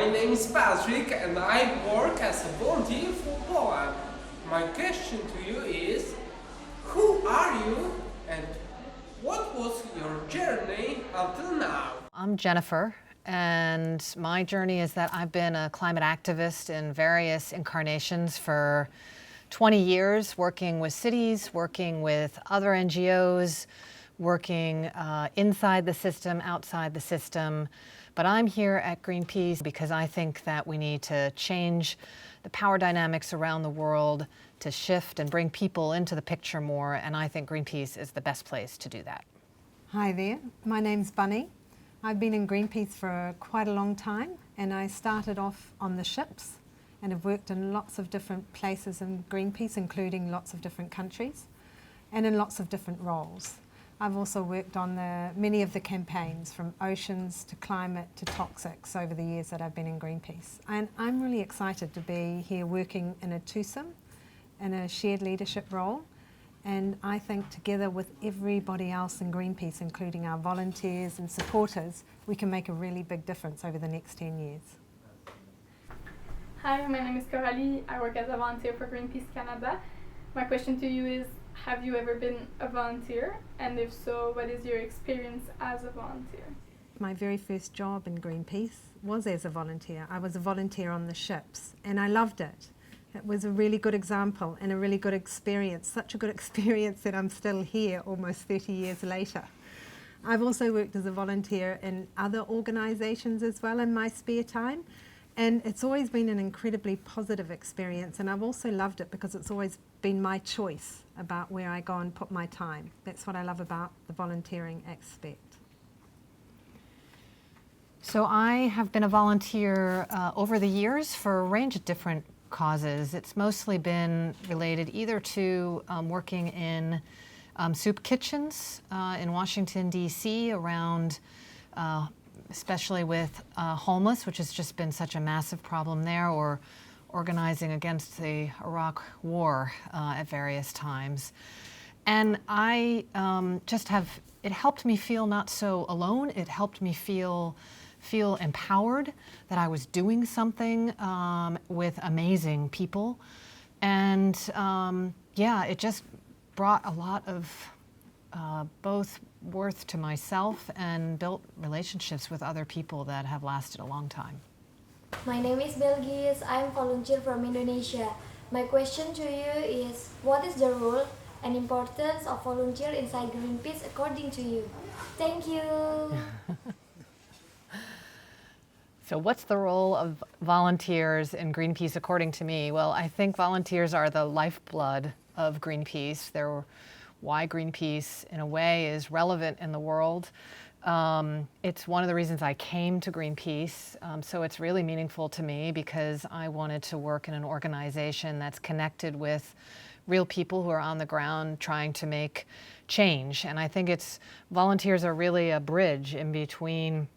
my name is Patrick and I work as a volunteer for Poland. My question to you is, who are you and what was your journey until now? I'm Jennifer, and my journey is that I've been a climate activist in various incarnations for 20 years, working with cities, working with other NGOs, working inside the system, outside the system. But I'm here at Greenpeace because I think that we need to change the power dynamics around the world, to shift and bring people into the picture more, and I think Greenpeace is the best place to do that. Hi there, my name's Bunny. I've been in Greenpeace for quite a long time, and I started off on the ships and have worked in lots of different places in Greenpeace, including lots of different countries and in lots of different roles. I've also worked on many of the campaigns, from oceans to climate to toxics, over the years that I've been in Greenpeace. And I'm really excited to be here working in a twosome, in a shared leadership role. And I think together with everybody else in Greenpeace, including our volunteers and supporters, we can make a really big difference over the next 10 years. Hi, my name is Coralie. I work as a volunteer for Greenpeace Canada. My question to you is, have you ever been a volunteer? And if so, what is your experience as a volunteer? My very first job in Greenpeace was as a volunteer. I was a volunteer on the ships, and I loved it. It was a really good example and a really good experience, such a good experience that I'm still here almost 30 years later. I've also worked as a volunteer in other organisations as well in my spare time, and it's always been an incredibly positive experience, and I've also loved it because it's always been my choice about where I go and put my time. That's what I love about the volunteering aspect. So I have been a volunteer over the years for a range of different causes. It's mostly been related either to working in soup kitchens in Washington, D.C. around especially with homeless, which has just been such a massive problem there, or organizing against the Iraq War at various times. And I it helped me feel not so alone. It helped me feel empowered that I was doing something with amazing people. And yeah, it just brought a lot of both worth to myself and built relationships with other people that have lasted a long time. My name is Belgis. I'm a volunteer from Indonesia. My question to you is, what is the role and importance of volunteer inside Greenpeace according to you? Thank you. So what's the role of volunteers in Greenpeace according to me? Well, I think volunteers are the lifeblood of Greenpeace. They're why Greenpeace, in a way, is relevant in the world. It's one of the reasons I came to Greenpeace, so it's really meaningful to me because I wanted to work in an organization that's connected with real people who are on the ground trying to make change. And I think volunteers are really a bridge in between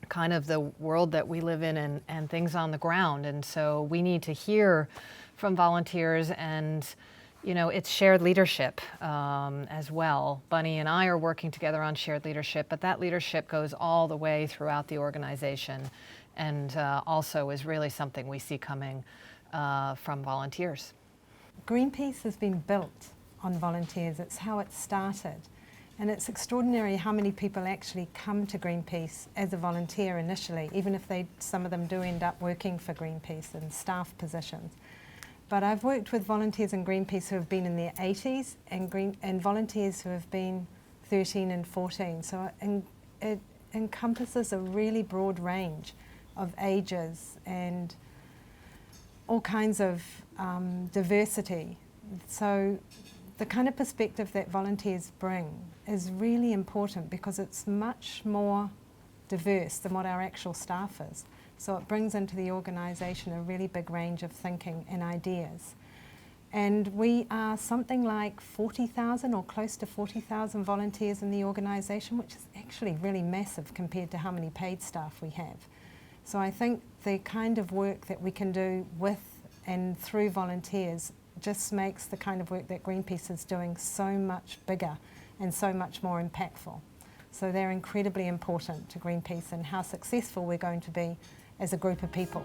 kind of the world that we live in and things on the ground. And so we need to hear from volunteers, and it's shared leadership as well. Bunny and I are working together on shared leadership, but that leadership goes all the way throughout the organization, and also is really something we see coming from volunteers. Greenpeace has been built on volunteers. It's how it started. And it's extraordinary how many people actually come to Greenpeace as a volunteer initially, even if some of them do end up working for Greenpeace in staff positions. But I've worked with volunteers in Greenpeace who have been in their 80s and volunteers who have been 13 and 14. So it encompasses a really broad range of ages and all kinds of diversity. So the kind of perspective that volunteers bring is really important because it's much more diverse than what our actual staff is. So it brings into the organisation a really big range of thinking and ideas. And we are something like 40,000 or close to 40,000 volunteers in the organisation, which is actually really massive compared to how many paid staff we have. So I think the kind of work that we can do with and through volunteers just makes the kind of work that Greenpeace is doing so much bigger and so much more impactful. So they're incredibly important to Greenpeace and how successful we're going to be as a group of people.